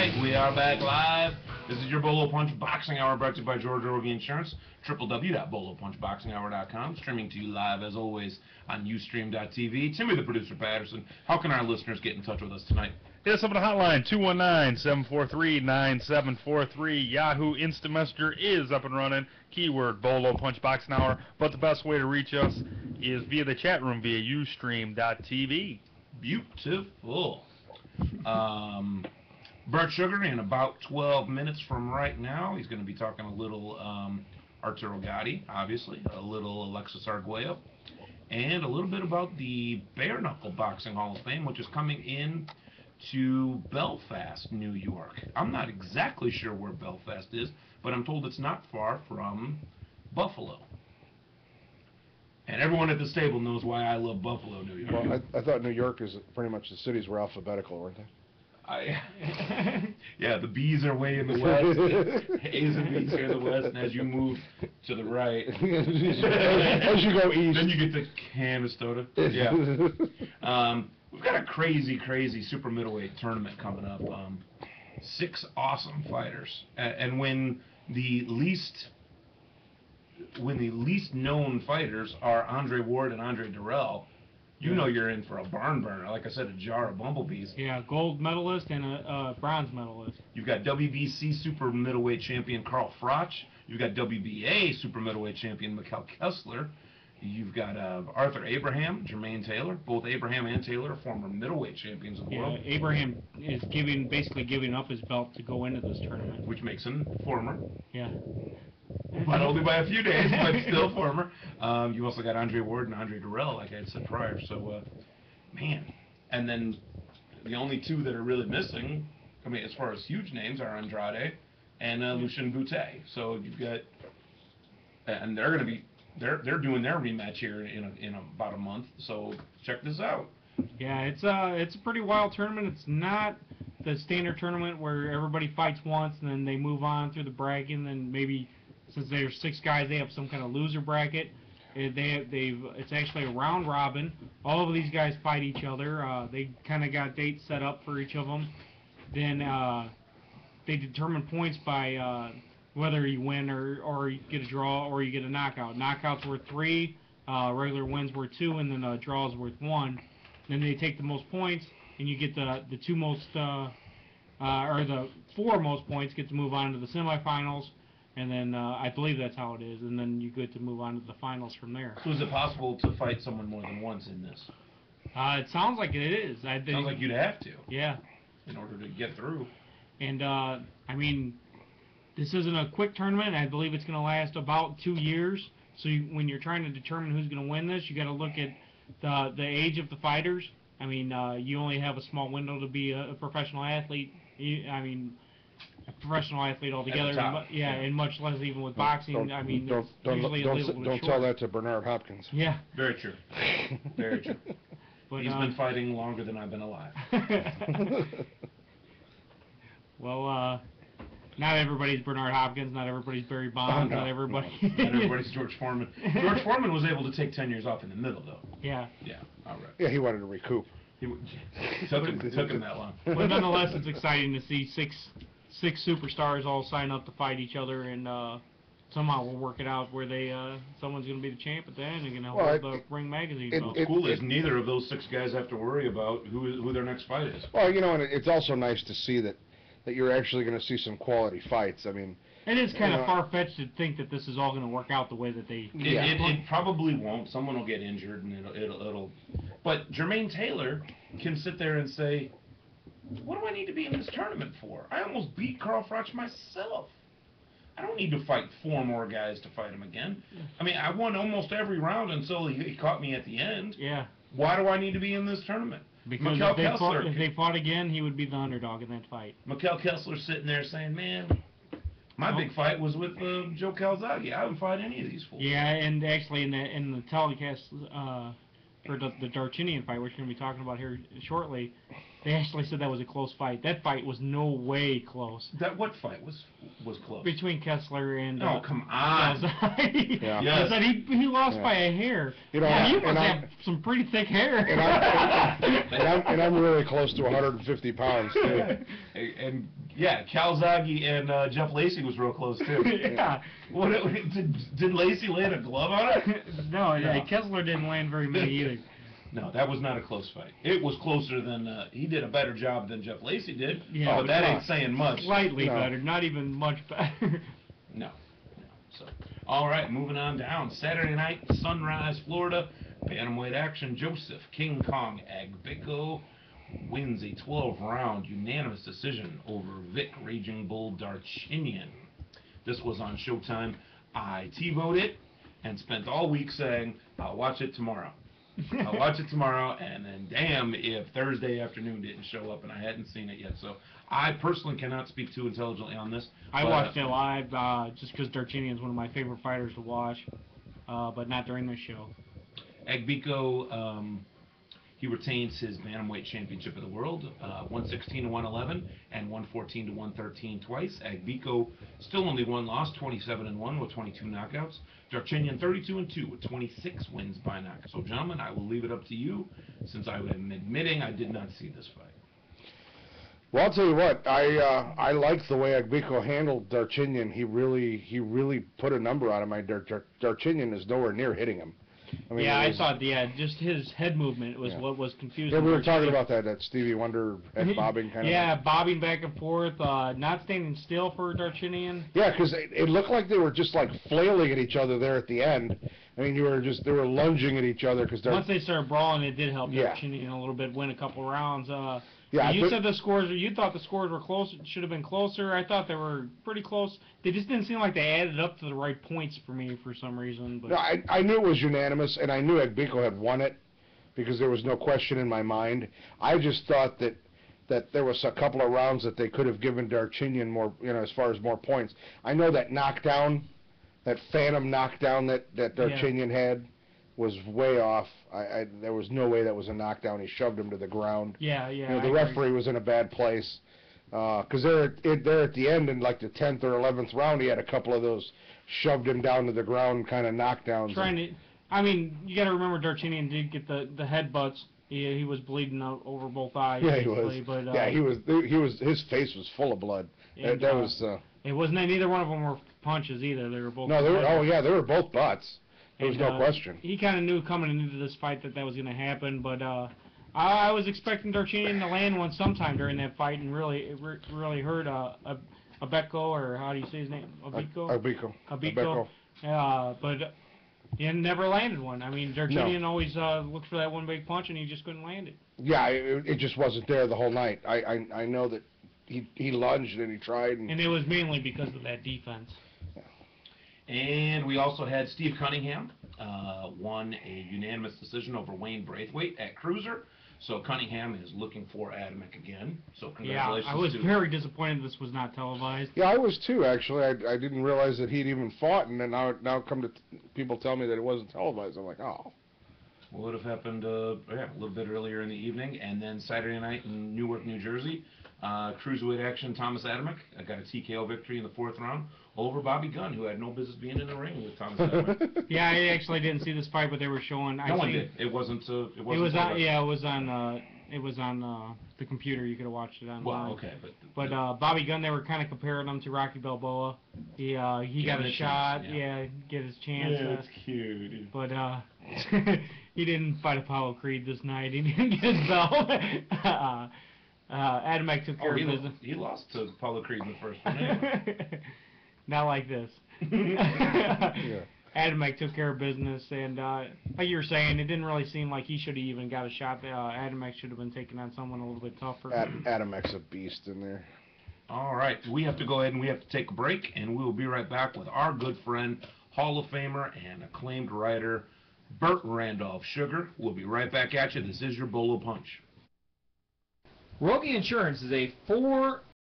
right, we are back live. This is your Bolo Punch Boxing Hour brought to you by Georgia Rogie Insurance, www.bolopunchboxinghour.com, streaming to you live as always on Ustream.tv. Timmy the producer Patterson, how can our listeners get in touch with us tonight? Hit us up on the hotline, 219-743-9743. Yahoo Instant Messenger is up and running. Keyword Bolo Punch Boxing Hour. But the best way to reach us is via the chat room via Ustream.tv. Beautiful. Bert Sugar in about 12 minutes from right now. He's going to be talking a little Arturo Gatti, obviously, a little Alexis Arguello, and a little bit about the Bare Knuckle Boxing Hall of Fame, which is coming in to Belfast, New York. I'm not exactly sure where Belfast is, but I'm told it's not far from Buffalo. And everyone at this table knows why I love Buffalo, New York. Well, I thought New York is pretty much the cities were alphabetical, weren't they? Yeah, the B's are way in the west, A's and B's are in the west, and as you move to the right, as you go east, then you get to Canastota. Yeah. We've got a crazy super middleweight tournament coming up. 6 awesome fighters, and when the least known fighters are Andre Ward and Andre Durrell, you know you're in for a barn burner. Like I said, a jar of bumblebees. Yeah, gold medalist and a bronze medalist. You've got WBC super middleweight champion Carl Froch. You've got WBA super middleweight champion Mikkel Kessler. You've got Arthur Abraham, Jermaine Taylor. Both Abraham and Taylor are former middleweight champions of the world. Yeah, Abraham is basically giving up his belt to go into this tournament. Which makes him former. Yeah. But only by a few days, but still former. You also got Andre Ward and Andre Durrell, like I had said prior. So, man. And then the only 2 that are really missing, I mean, as far as huge names, are Andrade and Lucien Boutte. So you've got, and they're going to be, they're doing their rematch here in about a month. So check this out. Yeah, it's a pretty wild tournament. It's not the standard tournament where everybody fights once and then they move on through the bracket, and then maybe, since there's 6 guys, they have some kind of loser bracket. It's actually a round robin. All of these guys fight each other. They kind of got dates set up for each of them. Then they determine points by whether you win or you get a draw or you get a knockout. Knockouts worth 3, regular wins worth 2, and then draws worth 1. Then they take the most points, and you get the 2 most or the 4 most points get to move on to the semifinals. And then I believe that's how it is, and then you get to move on to the finals from there. So is it possible to fight someone more than once in this? It sounds like it is. Sounds like you'd have to. Yeah. In order to get through. And, I mean, this isn't a quick tournament. I believe it's going to last about 2 years. So when you're trying to determine who's going to win this, you got to look at the age of the fighters. I mean, you only have a small window to be a professional athlete. A professional athlete altogether, and much less even with boxing. I mean, don't tell that to Bernard Hopkins. Yeah. Very true. Very true. But he's been fighting longer than I've been alive. Well, not everybody's Bernard Hopkins, not everybody's Barry Bonds, not everybody's George Foreman. George Foreman was able to take 10 years off in the middle, though. Yeah. Yeah, all right. Yeah, he wanted to recoup. Took him that long. But nonetheless, it's exciting to see six superstars all sign up to fight each other, and somehow we'll work it out where someone's going to be the champ at the end and going to hold the Ring Magazine belt. What's cool is neither of those 6 guys have to worry about who their next fight is. Well, you know, and it's also nice to see that you're actually going to see some quality fights. I mean, it is kind of far-fetched to think that this is all going to work out the way that they. It probably won't. Someone will get injured, and it'll. But Jermaine Taylor can sit there and say, what do I need to be in this tournament for? I almost beat Carl Froch myself. I don't need to fight 4 more guys to fight him again. I mean, I won almost every round until he caught me at the end. Yeah. Why do I need to be in this tournament? Because if they fought again, he would be the underdog in that fight. Mikkel Kessler's sitting there saying, man, my big fight was with Joe Calzaghe. I haven't fought any of these fools. Yeah, and actually in the telecast for the Darchinyan fight, which we're going to be talking about here shortly, They actually said that was a close fight. That fight was no way close. What fight was close? Between Kessler and... Oh, come on. Yeah. Yes. I said he lost Yeah. by a hair. You know, Yeah, you and must I'm- have some pretty thick hair. And I'm really close to 150 pounds, too. And yeah, Calzaghe and Jeff Lacey was real close too. Yeah. What did Lacey land a glove on it? No, yeah, No. Kessler didn't land very many either. No, that was not a close fight. It was closer than he did a better job than Jeff Lacey did. Yeah, but that but ain't saying much. Slightly No. better, not even much better. No. So, all right, moving on down. Saturday night, Sunrise, Florida. Bantamweight action. Joseph King Kong Agbeko wins a 12-round unanimous decision over Vic Raging Bull Darchinyan. This was on Showtime. I T-voted it and spent all week saying, I'll watch it tomorrow. I'll watch it tomorrow, and then damn if Thursday afternoon didn't show up and I hadn't seen it yet. So I personally cannot speak too intelligently on this. I but, watched it live just because Darchinyan is one of my favorite fighters to watch, but not during this show. Agbeko, he retains his Bantamweight Championship of the World, 116 to 111 and 114 to 113 twice. Agbeko still only one loss, 27 and 1 with 22 knockouts. Darchinyan 32 and 2 with 26 wins by knockout. So, gentlemen, I will leave it up to you, since I am admitting I did not see this fight. Well, I'll tell you what, I like the way Agbeko handled Darchinyan. He really put a number on him. Darchinyan is nowhere near hitting him. I mean, Yeah, it I was- thought, just his head movement was Yeah. what was confusing. Yeah, we were Darchinyan. talking about that Stevie Wonder head bobbing kind of. Yeah, bobbing back and forth, not standing still for Darchinyan. Yeah, because it looked like they were just like flailing at each other there at the end. I mean, they were lunging at each other because Once they started brawling, it did help Yeah. Darchinyan a little bit, win a couple rounds. Yeah, you but- said you thought the scores were close, should have been closer. I thought they were pretty close. They just didn't seem like they added up to the right points for me for some reason. But No, I knew it was unanimous, and I knew Agbeko had won it because there was no question in my mind. I just thought that there was a couple of rounds that they could have given Darchinyan more, as far as more points. I know that knockdown, that phantom knockdown that Darchinyan had was way off. There was no way that was a knockdown. He shoved him to the ground. yeah, The I agree. referee was in a bad place because there at the end in like the 10th or 11th round, he had a couple of those shoved him down to the ground kind of knockdowns. I mean, you got to remember Darchinyan did get the headbutts. He was bleeding out over both eyes. Yeah, he basically, was. But, Yeah, he was. His face was full of blood. And, That was. It wasn't. Neither one of them were punches either. They were both. No, they were. headbutts. Oh yeah, they were both butts. There was And, no question. He kind of knew coming into this fight that was going to happen, but I was expecting Darchinyan to land one sometime during that fight, and really hurt Agbeko, or how do you say his name? Agbeko. But he never landed one. I mean, Darchinyan always looked for that one big punch, and he just couldn't land it. Yeah, it just wasn't there the whole night. I know that he lunged and he tried. And it was mainly because of that defense. And we also had Steve Cunningham won a unanimous decision over Wayne Braithwaite at cruiser. So Cunningham is looking for Adamek-Gunn. So congratulations. Yeah, I was to very disappointed this was not televised. Yeah, I was too. Actually, I didn't realize that he'd even fought, and then now come to people tell me that it wasn't televised. I'm like, oh. Would have happened a little bit earlier in the evening, and then Saturday night in Newark, New Jersey, cruiserweight action. Thomas Adamek got a TKO victory in the 4th round over Bobby Gunn, who had no business being in the ring with Thomas Adamek. Yeah, I actually didn't see this fight, but they were showing. No one did. It wasn't. It was on. Yeah, it was on. It was on the computer. You could have watched it online. Well, okay, But Bobby Gunn, they were kind of comparing him to Rocky Balboa. He got a shot. Yeah, get his chance. Yeah, it's cute. But he didn't fight Apollo Creed this night. He didn't get his belt. Adamek took care of business. He lost to Apollo Creed in the first one. Anyway. Not like this. Yeah. Adamek took care of business, and like you were saying, it didn't really seem like he should have even got a shot. Adamek should have been taking on someone a little bit tougher. Adamek's a beast in there. All right, we have to go ahead and we have to take a break, and we will be right back with our good friend, Hall of Famer and acclaimed writer, Burt Randolph Sugar. We'll be right back at you. This is your Bolo Punch. Rogie Insurance is a 4